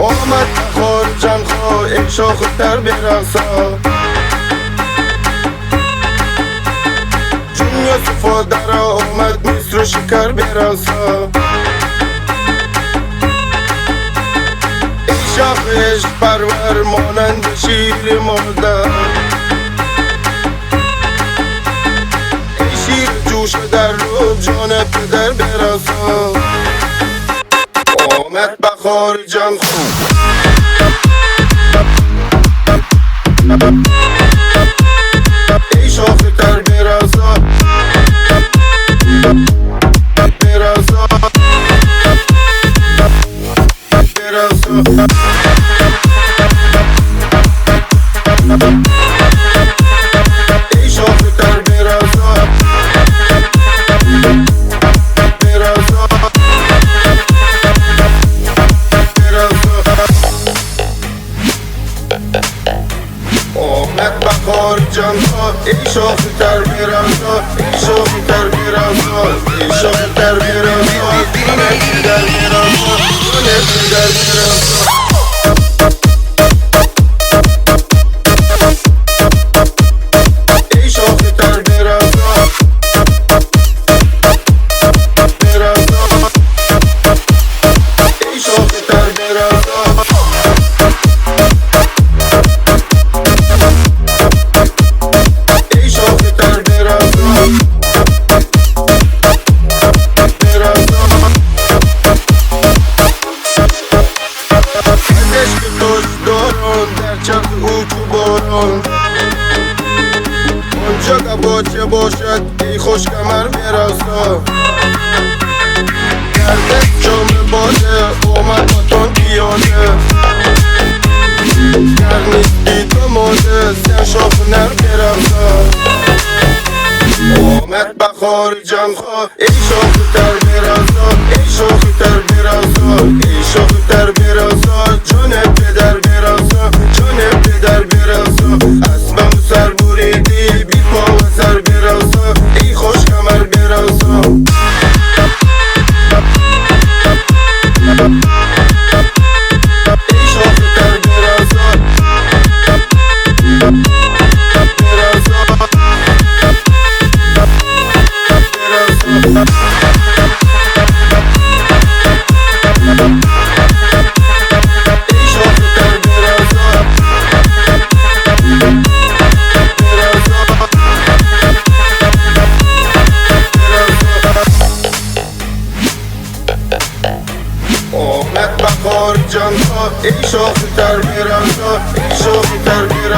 آمد بخار جمخوا ای شاخ تربیرسا جون یوسفا در آمد مصر و شکر برسا ای شاخ عشق پرور مانند شیر مادر ای شیر جوش در رو جان پدر برسا آمد بخار جمخوا ای شاخ تر برسا برسا برسا ای شاخ تر برسا برسا آمد بخار جمخوا ای شاخ تر برسا ای شاخ تر برسا ای شاخ تر برسا جانت در برسا جانت در برسا ای شاخ تر برسا برسا ای شاخ تر برسا آنجا باچه باشد ای خوش کمر برسا گردت جام باده آمد با تان پیاده گر نیستی تو ماده سن شاخ نر برسا آمد بخار جمخوا ای شاخ تر برسا ای شاخ تر برسا ای شاخ تر برسا جان پدر برسا جان پدر برسا اسبم سر بریدی بی پا و سر برسا ای خوش کمر برسا ای شاخ تر برسا آمد بخار جمخوا ای شاخ تر برسا ای شاخ تر برسا